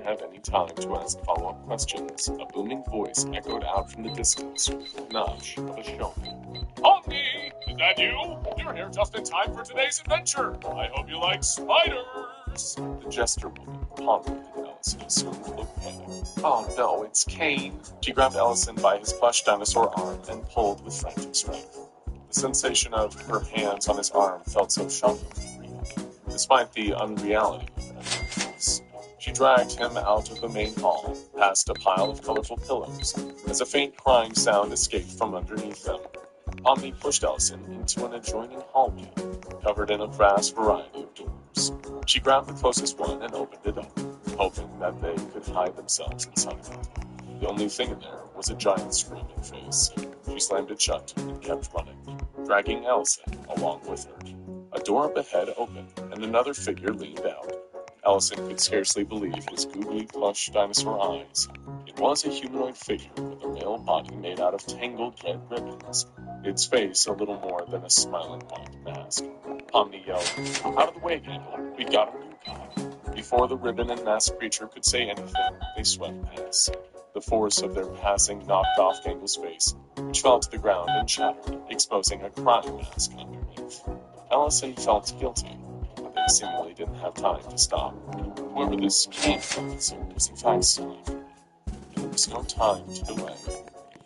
have any time to ask follow-up questions, a booming voice echoed out from the distance with the panache of a showman. Omni! Is that you? You're here just in time for today's adventure. I hope you like spiders. The jester woman pondered at Ellison as soon as looked at him. Oh no, it's Kane. She grabbed Ellison by his plush dinosaur arm and pulled with frantic strength. The sensation of her hands on his arm felt so shockingly real, despite the unreality of her face. She dragged him out of the main hall, past a pile of colorful pillows, as a faint crying sound escaped from underneath them. Omni pushed Ellison into an adjoining hallway, covered in a vast variety of doors. She grabbed the closest one and opened it up, hoping that they could hide themselves inside of it. The only thing in there was a giant screaming face. She slammed it shut and kept running, dragging Ellison along with her. A door up ahead opened, and another figure leaned out. Ellison could scarcely believe his googly plush dinosaur eyes. It was a humanoid figure with a male body made out of tangled red ribbons, its face a little more than a smiling white mask. Omni yelled, "Out of the way, Gandalf, we've got a new guy." Before the ribbon and masked creature could say anything, they swept past. The force of their passing knocked off Gangle's face, which fell to the ground and shattered, exposing a crying mask underneath. Ellison felt guilty, but they seemingly didn't have time to stop. Whoever this came from was in fact Steve. There was no time to delay.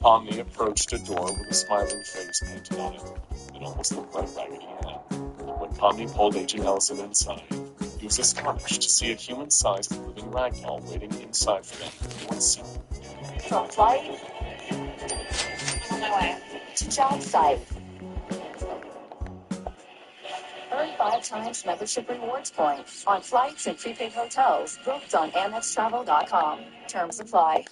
Omni approached a door with a smiling face painted on it. It almost looked like Raggedy Ann. When Omni pulled Agent Ellison inside, he was astonished to see a human-sized living ragdoll waiting inside for them in one seat. From flight, on my way to job site. Earn 5 times membership rewards points on flights and prepaid hotels booked on AmexTravel.com. Terms apply.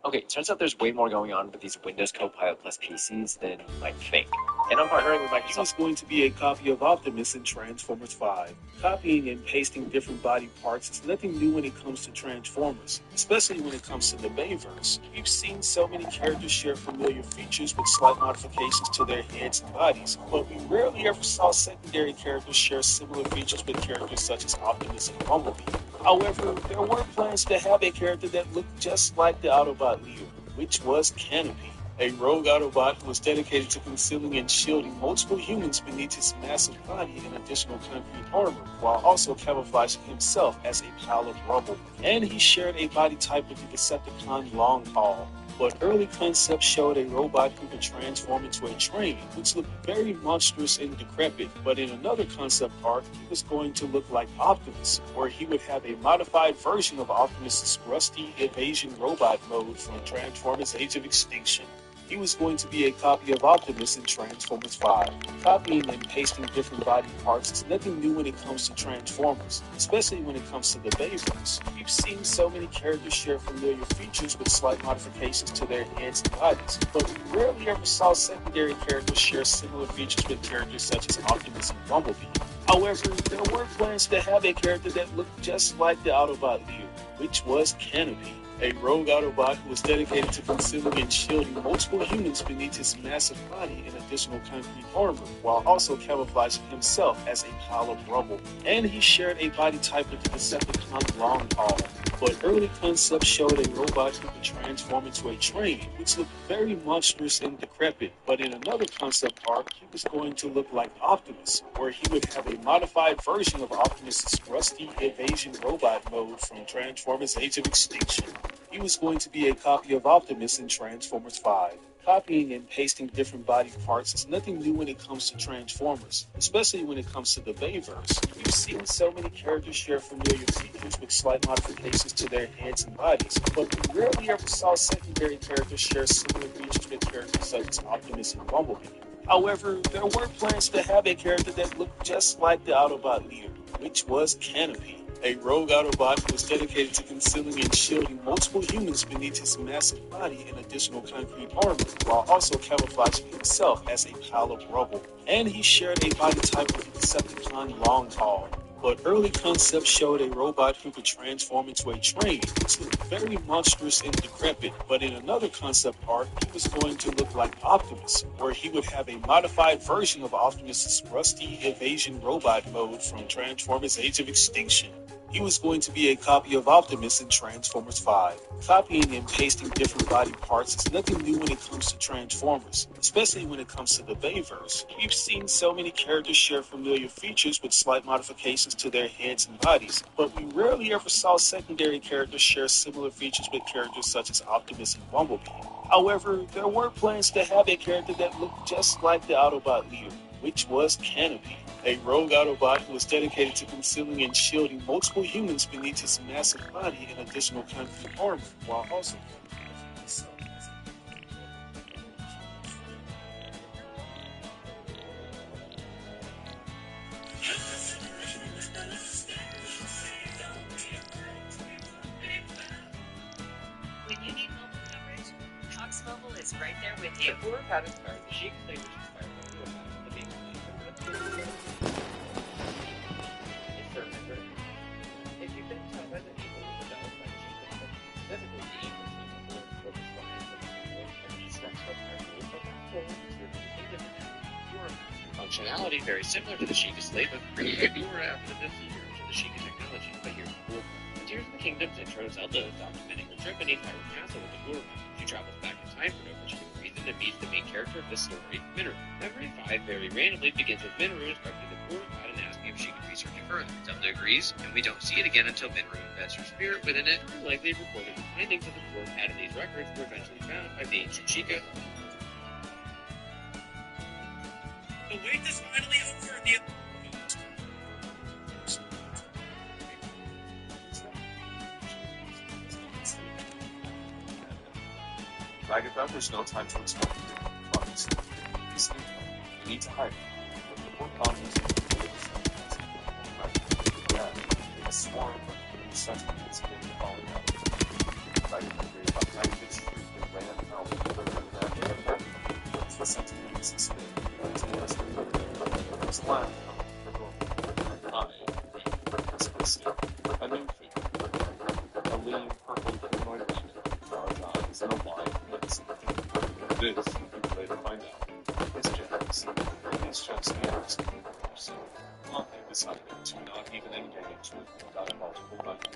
Okay, turns out there's way more going on with these Windows Copilot Plus PCs than you might think. And I'm partnering with Microsoft. This is going to be a copy of Optimus in Transformers 5. Copying and pasting different body parts is nothing new when it comes to Transformers, especially when it comes to the Bayverse. We've seen so many characters share familiar features with slight modifications to their heads and bodies, but we rarely ever saw secondary characters share similar features with characters such as Optimus and Bumblebee. However, there were plans to have a character that looked just like the Autobot leader, which was Canopy, a rogue Autobot who was dedicated to concealing and shielding multiple humans beneath his massive body and additional concrete armor, while also camouflaging himself as a pile of rubble. And he shared a body type with the Decepticon Longhaul. But early concepts showed a robot who could transform into a train, which looked very monstrous and decrepit. But in another concept art, he was going to look like Optimus, where he would have a modified version of Optimus's rusty evasion robot mode from Transformers Age of Extinction. He was going to be a copy of Optimus in Transformers 5. Copying and pasting different body parts is nothing new when it comes to Transformers, especially when it comes to the Bayverse. We've seen so many characters share familiar features with slight modifications to their heads and bodies, but we rarely ever saw secondary characters share similar features with characters such as Optimus and Bumblebee. However, there were plans to have a character that looked just like the Autobot leader, which was Canopy, a rogue Autobot who was dedicated to concealing and shielding multiple humans beneath his massive body and additional concrete armor, while also camouflaging himself as a pile of rubble. And he shared a body type with the Decepticon Longhaul. But early concepts showed a robot who could transform into a train, which looked very monstrous and decrepit. But in another concept art, he was going to look like Optimus, where he would have a modified version of Optimus's rusty evasion robot mode from Transformers Age of Extinction. He was going to be a copy of Optimus in Transformers 5. Copying and pasting different body parts is nothing new when it comes to Transformers, especially when it comes to the Bayverse. We've seen so many characters share familiar features with slight modifications to their heads and bodies, but we rarely ever saw secondary characters share similar features with characters such as Optimus and Bumblebee. However, there were plans to have a character that looked just like the Autobot leader, which was Canopy, a rogue Autobot who was dedicated to concealing and shielding multiple humans beneath his massive body and additional concrete armor, while also camouflaging himself as a pile of rubble. And he shared a body type with the Decepticon Longhaul. But early concepts showed a robot who could transform into a train, which looked very monstrous and decrepit. But in another concept art, he was going to look like Optimus, where he would have a modified version of Optimus's rusty evasion robot mode from Transformers Age of Extinction. He was going to be a copy of Optimus in Transformers 5. Copying and pasting different body parts is nothing new when it comes to Transformers, especially when it comes to the Bayverse. We've seen so many characters share familiar features with slight modifications to their heads and bodies, but we rarely ever saw secondary characters share similar features with characters such as Optimus and Bumblebee. However, there were plans to have a character that looked just like the Autobot leader, which was Canopy, a rogue Autobot who was dedicated to concealing and shielding multiple humans beneath his massive body and additional concrete armor, while also when you need mobile coverage, Cox Mobile is right there with you. The Ford had inspired the Sheik State, which inspired the being if you couldn't tell by the people who developed by the Sheik, specifically the English people who were behind the structure of our group, but that whole functionality very similar to the Sheikah slave, but you were after the features of the Sheikah technology. But here's the cool. Tears of the Kingdom's intro, Zelda is documenting her trip beneath Hyrule Castle with the Guru. She travels back in time for no particular reason and meets the main character of this story, Minoru. Memory 5 very randomly begins with Minoru instructing the Guru and asking if she can research it further. Zelda agrees, and we don't see it again until Minoru embeds her spirit within it, and likely recorded the findings of the Guru and these records were eventually found by the ancient Sheikah. The wait is finally over. The Ragavan, there's no time to explain. Obviously, you need to hide. Before conference, a swarm of sentiments in the falling out. Ragavan agreed about 90 street and ran out of the river. It's the sentiments and spin. It's land. A new figure. A lean, purple humanoid demon. Large eyes and a wide lips. This, you can later find out, is Jax. He's just the artist. Monkey decided to not even engage with the diabolical button,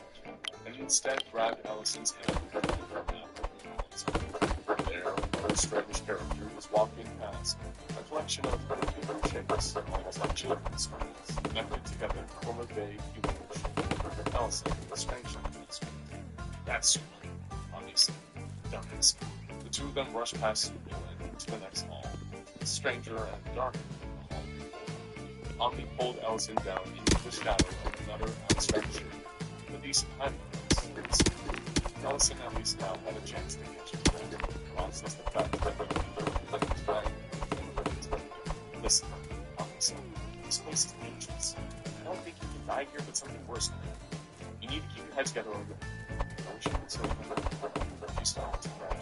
and instead grabbed Ellison's hand and put her down. There, a strange character was walking past, a collection of human shapes, almost like children's screens, connected together to form a vague human shape. Ellison, a stranger, that's Superman, obviously. Don't ask. The two of them rushed past Superman and into the next hall. Stranger and darker than the hall before. Omni pulled Ellison down into the shadow of another abstract shape. But these tiny ones, Ellison at least now had a chance to catch his breath, process the fact that the was right. Listen, Omni-san, this place is dangerous. I don't think you can die here, but something worse can happen. You need to keep your head together or you'll... I wish I could say she started to cry.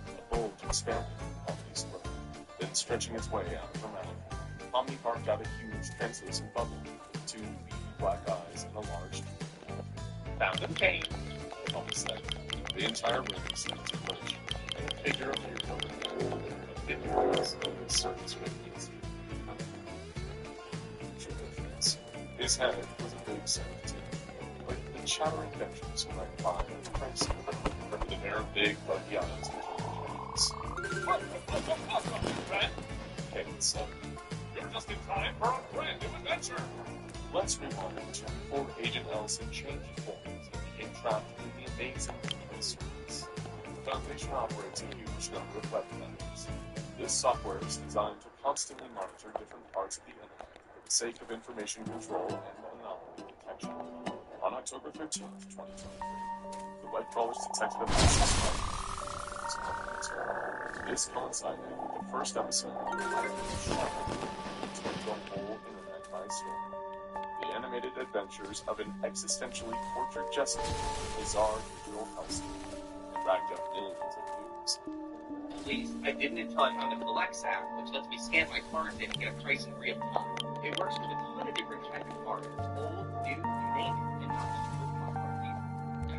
A bulge expanded in Omni's throat, then stretching its way out of her mouth. Omni barked out a huge, translucent bubble with two beady black eyes and a large tooth. Found and came, Omni said. The entire room seemed to glitch, and a figure appeared over the door, a thin voice of his surface radiance. His head was a big set of teeth, but the chattering dentures were like fine and crazy, with a pair of big, buggy eyes between the friend? Kevin said. You're just in time for a brand new adventure! Let's rewind to before Agent Ellison changed forms and became trapped in the amazing human service. The Foundation operates a huge number of web vendors. This software is designed to constantly monitor different parts of the internet for the sake of information control and anomaly detection. On October 13th, 2023, the web crawlers detected a massive spike. This coincided with the first episode of the whole internet by storm. The animated adventures of an existentially tortured Jessica, a bizarre digital household, that racked up millions of views. Please, I didn't until I found the Flex app, which lets me scan my cards in and get a price in real time. It works with a ton of different types of cards, old, new, you name it, and not just with my card either.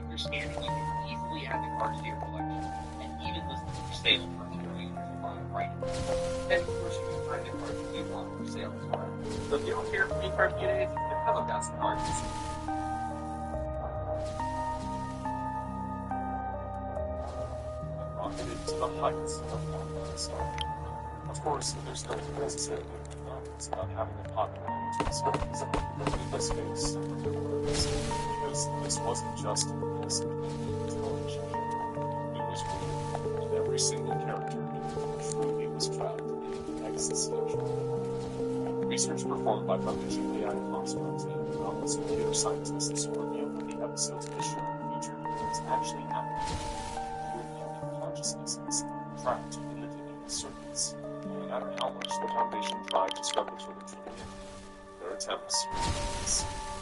After scanning, you can easily add the cards to your collection, and even list them for sale for other users to buy right away. Then, of course, you can find the cards that you want for sale as well. So if you don't care for me for a few days, then how about some cards? elevated to the heights of modernized art. Of course, there's nothing necessarily nice about having a popularity to disguise. In this case, because this wasn't just an innocent television show. It was real, and every single character truly was trapped in existential. Research performed by Foundation AI Cosmos and countless computer scientists revealed that the episodes of the show featured was actually happening with human consciousness trapped in the digital circuits. No matter how much the Foundation tried to scrub the footage from the internet, their attempts were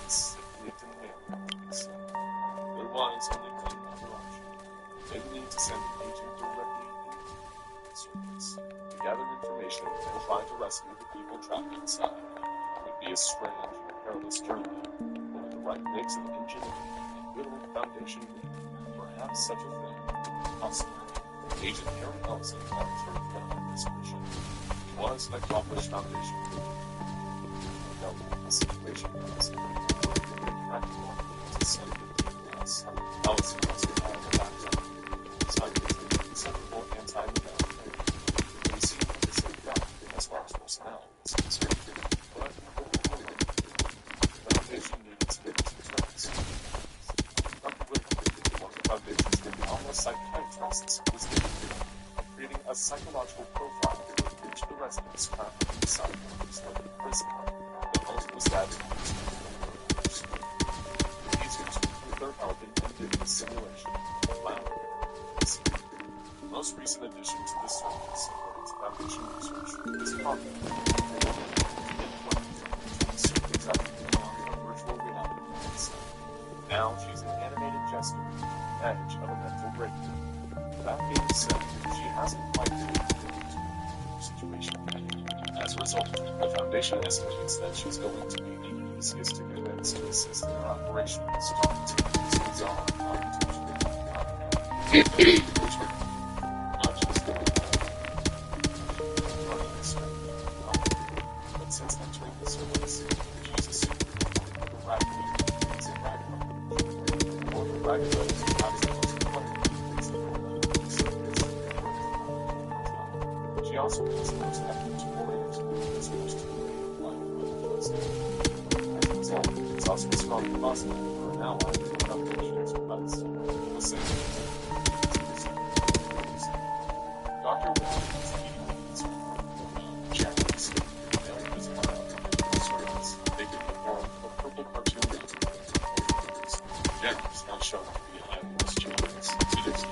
simply didn't. There was only one other option. They would need to send an agent directly into the circuits to gather information and try to rescue the people trapped inside. It would be a strange and perilous journey, but with the right mix of ingenuity and good old Foundation lead, perhaps such a thing could be possible. Agent Harry Ellison volunteered to help this mission. He was an accomplished Foundation lead. No doubt the situation was practical to send it to the US. Ellison was to have a laptop, scientific, acceptable anti-malware. He seemed like a safe guy as far as personnel was concerned. But the Foundation needed to get to terms. Dr. Whitman, one of the Foundation's phenomenal psychiatrists, was creating a psychological profile that would reach the residents trapped inside the prison. The host was that users with their help in the simulation allowed the most recent addition to this service, according to Foundation research, is Congo. Virtual reality mindset. Now she's an animated jester, the edge of a mental breakthrough. That being said, she hasn't quite been the situation yet. As a result, the Foundation estimates that she's going to be the easiest to convince to assist in her operations to resolve not just but since entering the service, she's a super rapidly or the rapid is perhaps the most important things in the world. She also makes the most effort to orient as opposed to the way of life. As a result, it's also a strong possible for an ally to the Foundation's request. The same Dr. Wilson is immediately concerned about Japanese. They was part of the service. They could perform a purple cartoon Japanese now shown to be highly mischievous to this day.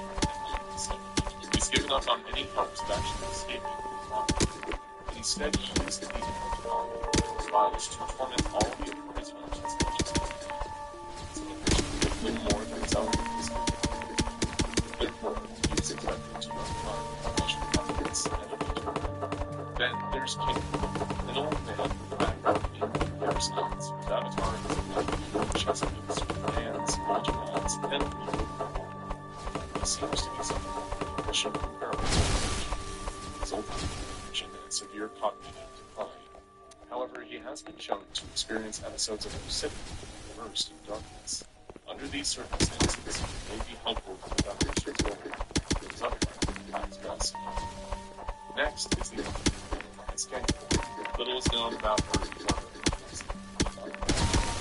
He's given up on any hopes of actually escaping the problem. Instead, he used the technology to torment all of the prisoners as much as he can. So that they more than his own history. Therefore, he is expected to notify the Foundation governments and of the Then there's King, an old man with a background in Paris Knots, whose avatar is a black chest piece with hands, bulging eyes, and he seems to be something of a mission comparable to his old condition and severe cognitive decline. However, he has been shown to experience episodes of lucidity immersed in darkness. Under these circumstances, it may be helpful for the Foundation to overcome his other kinds of best. Next is the Escape. Little is known about her before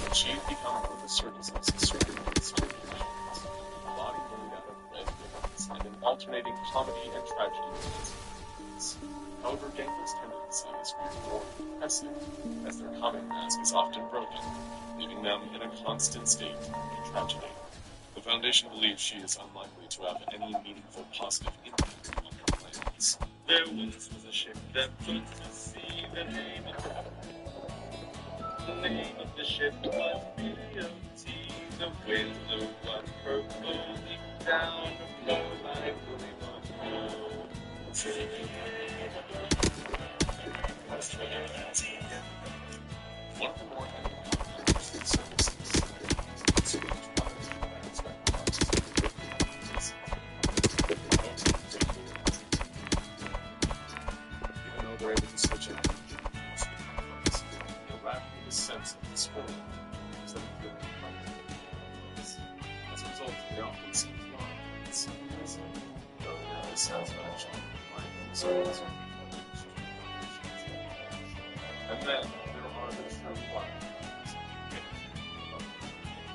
but she'd become one of the circuses surrounding speculations, a body made out of red ribbons, and an alternating comedy and tragedy moments. However, Gangler's tendencies grew more impressive, as their comic mask is often broken, leaving them in a constant state of tragedy. The Foundation believes she is unlikely to have any meaningful positive impact on their plans. There once was a ship that put to sea. The name of the ship was B.O.T. The winds blew one purple deep down the floor like one of the more interesting services even though they're able to switch out they're wrapped with a sense of despair instead of feeling comfortable. As a result, they often seem blind and seem though dissatisfaction, finding service, and then there are the true liars.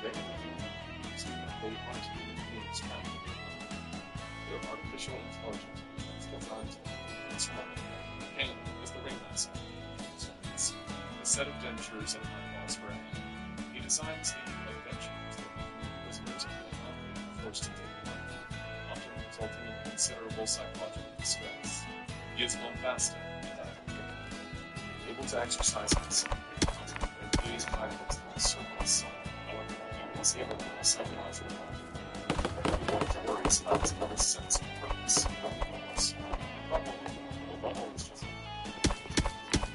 They aren't even being expected. They're artificial intelligence designed to instruct pain is the ringmaster. A set of dentures and eyeballs for him. He designs the adventures that prisoners are forced to take part, often resulting in considerable psychological distress. He is bombastic and able to exercise himself and please violence in the surface. However, he was able to psychological he worries about his own sense of purpose. Bubble is just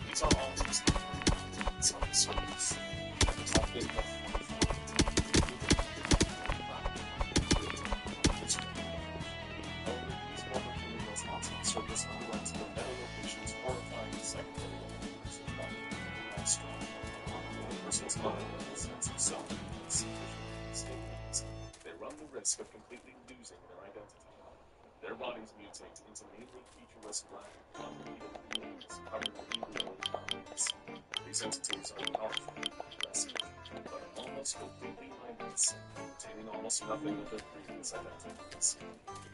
these are all just it's on the surface. It's not big enough. Surface underlines the meta locations horrifying the secondary elements of body and strong. The person's mind and sense of self and statements. They run the risk of completely losing their identity. Their bodies mutate into mainly featureless black, unbelievable beings covered with evil boundaries. These entities are powerful, aggressive, but almost completely mindless, retaining almost nothing of their previous identities.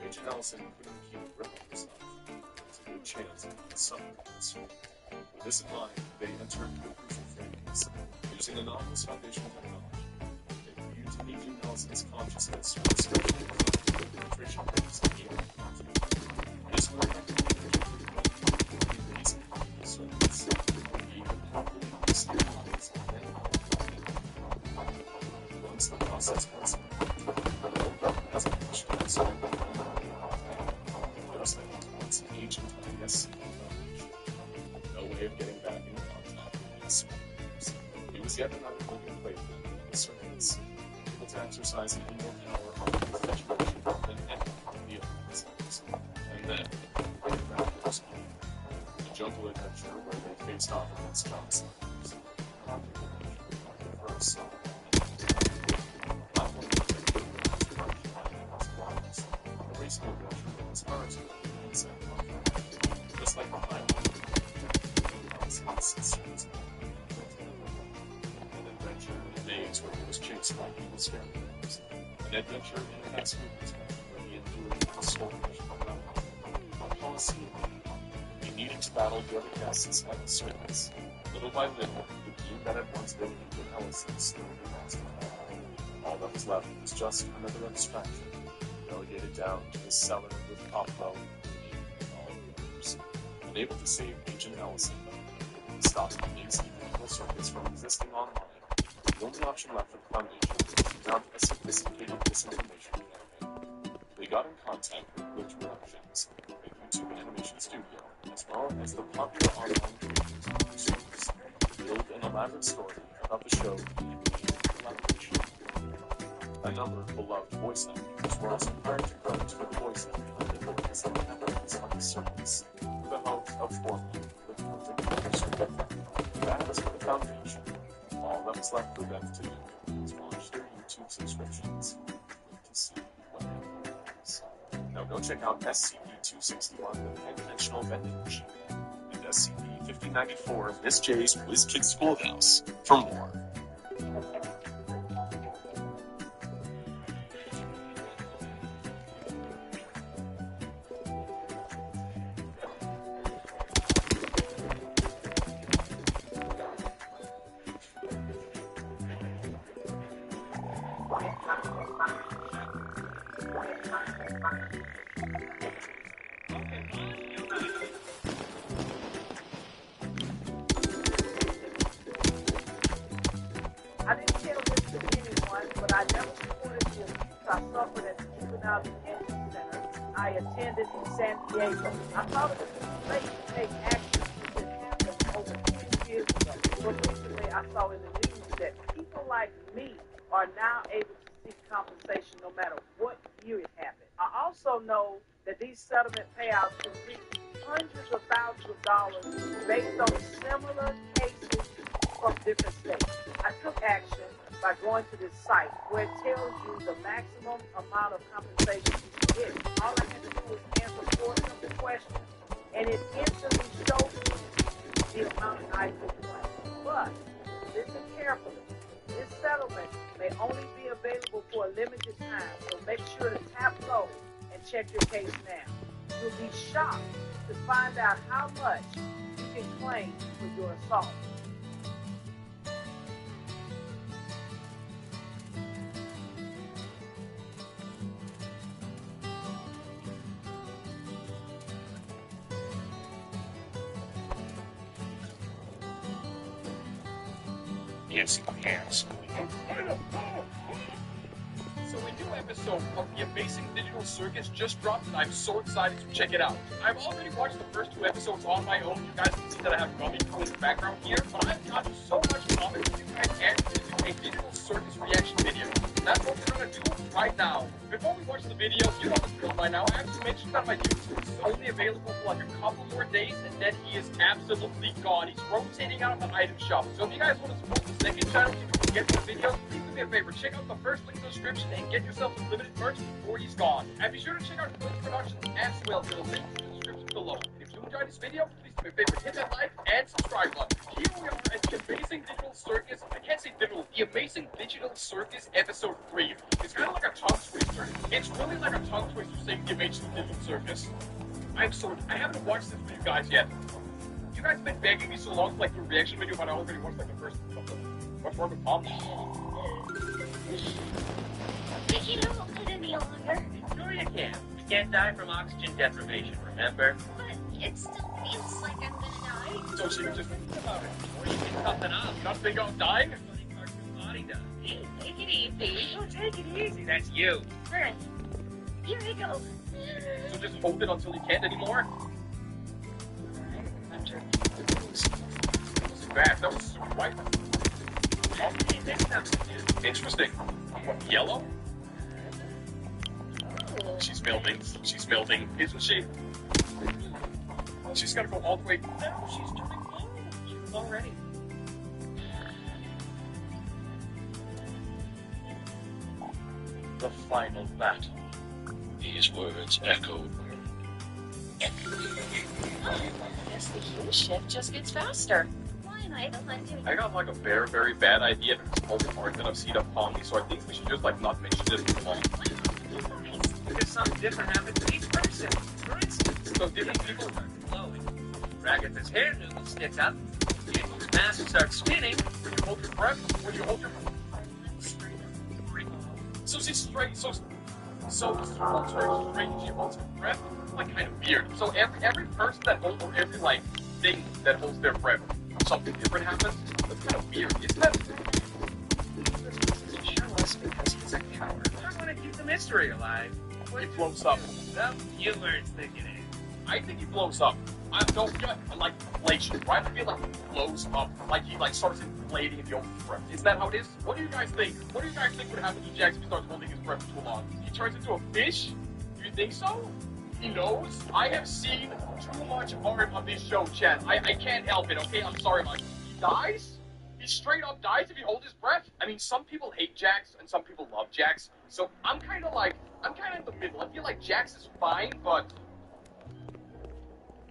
Agent Allison couldn't keep a grip on herself. There was a good chance of suffering this. With this in mind, they entered the crucial phase. Using anomalous foundational technology, they fused Agent Allison's consciousness with the structure of the penetration phase of the this work reason surface, even properly stabilized once the process was as a question of certain there's once an agent of the SCP no way of getting back in contact with the SCP. He was yet another living plate on the surface, able to exercise an evil power over the situation than any of the other. And then, they wrapped their spine. A jungle adventure where they faced off against John Sanders. The first a racing adventure that was hard to just like the final an adventure in a maze where he was chased by evil scarecrows. An adventure in a fast movement where he endured the storage of a Colosseum. He needed to battle the other guests at the surface. Little by little, the team that had once been Agent Allison slowly lost it. All that was left was just another abstraction, relegated down to the cellar with Poplo and all the others. Unable to save Agent Allison, stop the amazing evil circuits from existing online, the only option left for the Foundation was to mount a sophisticated disinformation campaign. They got in contact with Glitch Productions, a YouTube animation studio, as well as the popular online creators and producers, to build an elaborate story about the show in collaboration. A number of beloved voice actors were also hired to credit for the voice acting on the movies and episodes on the surface, with the hope of forming the perfect partnership. That was for the Foundation. All that was left for them to do was launch their YouTube subscriptions to see what happens. Now go check out SCP-261, the Pan-Dimensional Vending Machine, and SCP-5094, Miss J's Whiz Kid Schoolhouse, for more. I didn't tell this to anyone, but I never reported the abuse I suffered at the Juvenile Detention Center I attended in San Diego. I thought it was too late to take action that happened over 10 years ago. But recently I saw in the news that people like me are now able to seek compensation no matter what year it happened. I also know that these settlement payouts can reach hundreds of thousands of dollars based on similar cases from different states. I took action by going to this site where it tells you the maximum amount of compensation you can get. All I had to do was answer 4 simple questions, and it instantly shows you the amount I could claim. But listen carefully. This settlement may only be available for a limited time, so make sure to tap low and check your case now. You'll be shocked to find out how much you can claim for your assault. Yes, yes. So a new episode of The Amazing Digital Circus just dropped, and I'm so excited to check it out. I've already watched the first 2 episodes on my own. You guys can see that I have Gummy in the background here, but I've gotten so much comments that you guys asked me to do a digital circus reaction video. That's what we're gonna do right now. Before we watch the video, you know the drill by now. I have to mention that my YouTube is only available for like a couple more days, and then he is absolutely gone. He's rotating out of the item shop. So if you guys want to support the second channel to get more videos, please do me a favor. Check out the first link in the description and get yourself some limited merch before he's gone. And be sure to check out Twitch Productions as well. The link in the description below. And if you enjoyed this video, please do me a favor. Hit that like and subscribe button. Here we are at The Amazing Digital Circus. I can't say digital. The Amazing Digital Circus Episode 3. It's kind of like a tongue twister. It's really like a tongue twister saying The Amazing Digital Circus. I haven't watched this for you guys yet. You guys have been begging me so long to like do a reaction video, but I already watched like the first couple. What's wrong with Mom? You don't hold it any longer. Sure you can. You can't die from oxygen deprivation, remember? But it still feels like I'm gonna die. So she was just thinking about it. Or you can toughen up. You not think I'm dying? Funny cartoon body does. Hey, take it easy. Oh, take it easy. That's you. Alright. Here I go. So just hold it until you can't anymore? Bad. That was super white. Okay, next time. Interesting. What, yellow? She's melting. She's melting, isn't she? She's gotta go all the way. No, she's turning blue. She's already. The final battle. These words echoed. Guess the heat shift just gets faster. Why am I the one doing I got like a very, very bad idea because all the art that I've seen upon me, so I think we should just like not mention this at all. Because something different happens to each person. For instance, So different people. flowing. Brad gets his hair noodle sticks up. His mask starts spinning. When you hold your breath, when you hold your so she's straight, so this holds her straight and she holds her breath, like kind of weird. So every person that holds, or every like thing that holds their breath, something different happens. That's kind of weird, isn't that? Show us because he's a coward. I want to keep the mystery alive. He blows up. Well, you weren't thinking it. I think he blows up. I don't get like inflation, right? I feel like he blows up, like he like starts inflating in the open breath. Is that how it is? What do you guys think? What do you guys think would happen to Jax if he starts holding his breath for too long? He turns into a fish? You think so? He knows? I have seen too much art on this show, Chad. I can't help it, okay? I'm sorry, Mike. He dies? He straight up dies if he holds his breath? I mean, some people hate Jax and some people love Jax. So I'm kind of in the middle. I feel like Jax is fine, but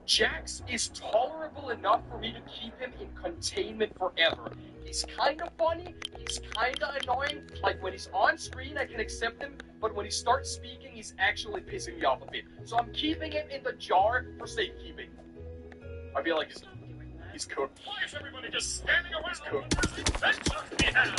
Jax is tolerable enough for me to keep him in containment forever. He's kind of funny, he's kind of annoying. Like, when he's on screen, I can accept him, but when he starts speaking, he's actually pissing me off a bit. So I'm keeping him in the jar for safekeeping. I feel like he's cooked. Why is everybody just standing around He's cooked. when there's adventure to be had?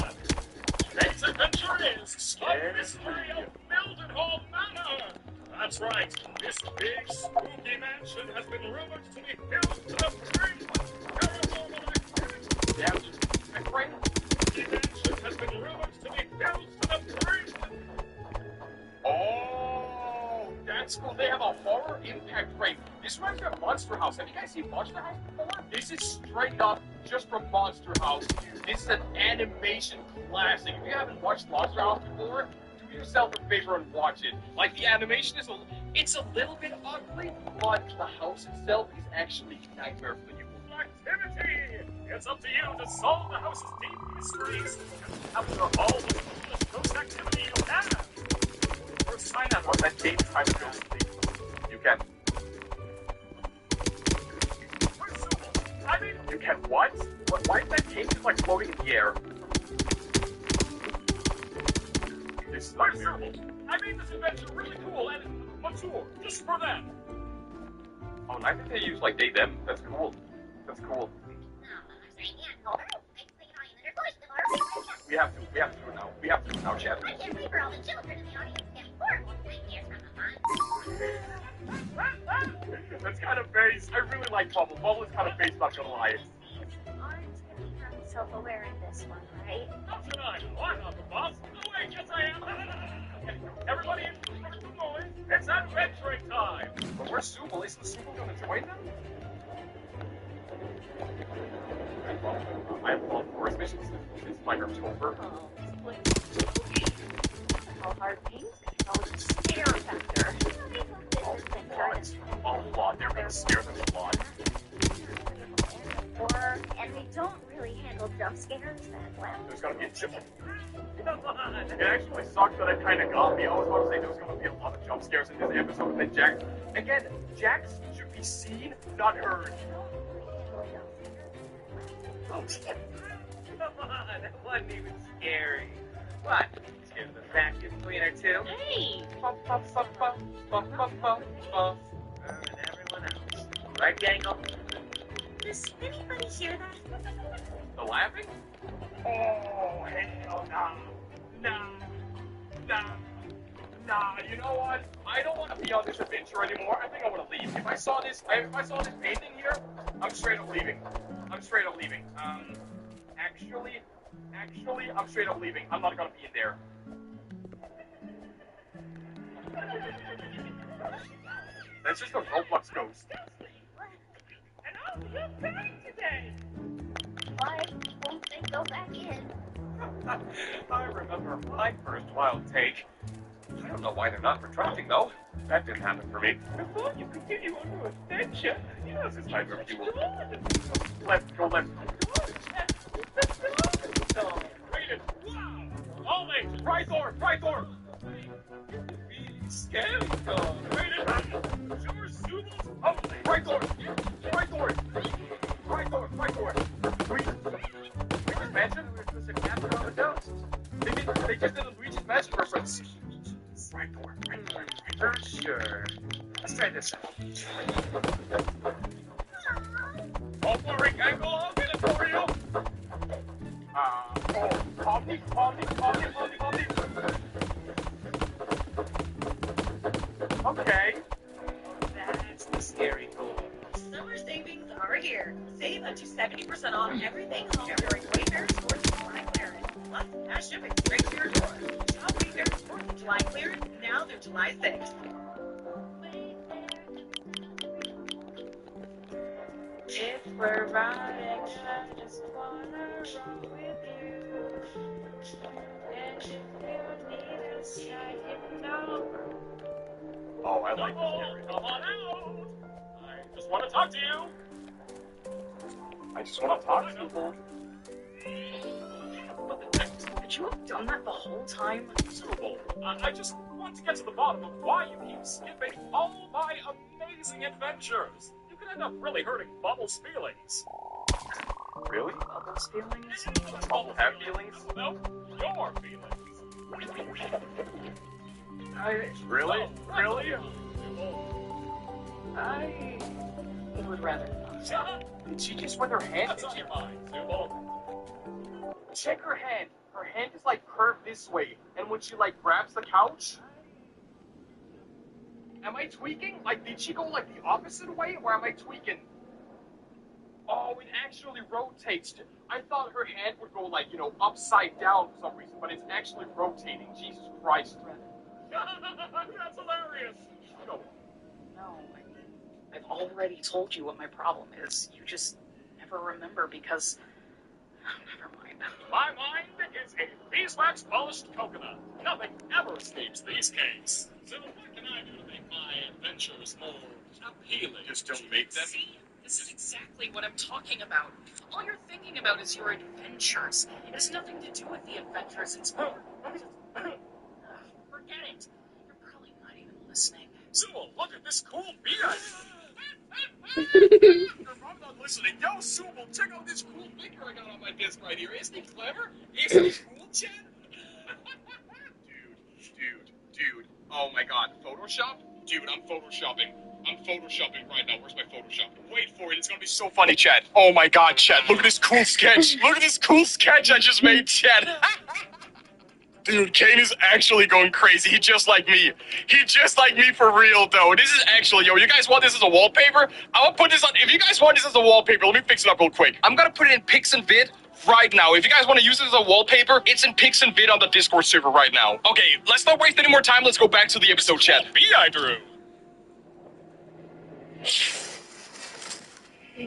Today's adventure is A Mystery of Mildenhall Manor. That's right. This big, spooky mansion has been rumored to be filled to the brim with paranormal activity. Yeah, my friend. The mansion has been rumored to be filled to the brim. Oh, that's cool. They have a horror impact rate. This reminds me of Monster House. Have you guys seen Monster House before? This is straight up just from Monster House. This is an animation classic. If you haven't watched Monster House before, do yourself a favor and watch it. Like, the animation is it's a little bit ugly, but the house itself is actually nightmare for you. Activity! It's up to you to solve the house's deep mysteries and capture all the coolest ghost activity you can. First sign out What's that game kind of ghostly? You can. I mean, You can what? Why is that case just like floating in the air? This is not Marcel, I made this adventure really cool and mature, just for them. Oh, and I think they use like they them. That's cool. That's cool. We have to do it now. We have to do it now, Chad. I can't wait for all the children in the audience to get horrible nightmares from the That's kind of based. I really like Bubble. Bubble is kind of based, not gonna lie. Orange can become self-aware in this one, right? How should I know? I'm not the boss. No, wait, yes I am. Everybody in the noise. It's adventuring time. But where's Subal? Isn't Subal gonna join them? I love Forest Missions. It's like October. How hard things can go to scare factor. A lot. They're gonna scare them a lot. And they don't really handle jump scares that well. There's gonna be a jump. It actually sucked that it kind of got me. I was about to say there was gonna be a lot of jump scares in this episode, and then Jax should be seen, not heard. Oh, come on, that wasn't even scary. What? Scared of the vacuum cleaner too? Hey! And everyone else. Right, Gangle? Does anybody hear that? The laughing? Oh, hell nah. You know what? I don't want to be on this adventure anymore. I think I want to leave. If I saw this painting here, I'm straight up leaving. Actually, I'm straight up leaving. I'm not gonna be in there. That's just a Roblox ghost. And oh, you're back today. Why won't they go back in? I remember my first wild take. I don't know why they're not retracting though. That didn't happen for me. I thought you continue on your adventure. Yes, it's time for fuel. Left, go left. Rated. Wow. All mates. Rythor! Be scary. Rated. Sure, Subal's only. Rythor! Luigi's Mansion? Was it Captain on the Ghost? They just did a Luigi's Mansion reference. Rythor. Sure. Let's try this out. Don't worry, Gangle. I'll get it for you. Pomni. Okay. That's the scary goal. Summer savings are here. Save up to 70% off everything home during Wayfair Sports July clearance. Plus, cash shipping straight to your door. Shop Wayfair Sports July clearance now through July 6th. If we're riding, I just wanna run with you. And if you need us, I know. Oh, I like this Come area. on out. I just want to talk to you. I just want to talk to people. Could you have done that the whole time? Subal, I just want to get to the bottom of why you keep skipping all my amazing adventures. You could end up really hurting Bubble's feelings. Really? Bubbles feelings? Bubble have feelings? No, your feelings. Really? Oh, Really? I would rather not. Did she just with her hand? What's on your mind, Subal? Check her hand. Her hand is like curved this way, and when she like grabs the couch, am I tweaking? Like, did she go like the opposite way, or am I tweaking? Oh, it actually rotates. I thought her hand would go like, upside down for some reason, but it's actually rotating. Jesus Christ. That's hilarious. No. No, I've already told you what my problem is. You just never remember because... Never mind. My mind is a beeswax polished coconut. Nothing ever escapes these cakes. So what can I do to make my adventures more appealing? Just don't make them. See? This is exactly what I'm talking about. All you're thinking about is your adventures. It has nothing to do with the adventures. It's more... Forget it. You're probably not even listening. Subal, look at this cool beard. You're probably not listening. Yo, Subal, check out this cool figure I got on my desk right here. Isn't he clever? Isn't he cool, Chad? Dude. Oh my god, Photoshop? Dude, I'm photoshopping. I'm photoshopping right now. Where's my Photoshop? Wait for it. It's gonna be so funny, Chad. Oh my god, Chad. Look at this cool sketch. Look at this cool sketch I just made, Chad. Dude, Kane is actually going crazy. He just like me. He just like me for real, though. This is actually, yo, you guys want this as a wallpaper? I'm gonna put this on, if you guys want this as a wallpaper, let me fix it up real quick. I'm gonna put it in Pix and Vid right now. If you guys want to use it as a wallpaper, it's in Pix and Vid on the Discord server right now. Okay, let's not waste any more time. Let's go back to the episode, Chad. I drew.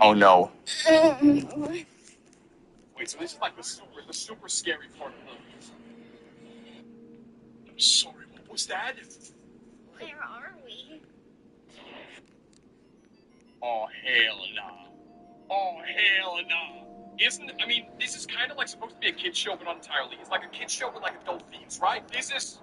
Oh no. Wait, so this is like the super scary part of the I'm sorry, what was that? Where are we? Oh, hell nah. Oh, hell nah. This is kind of like supposed to be a kid's show, but not entirely. It's like a kid's show with like adult themes, right? This is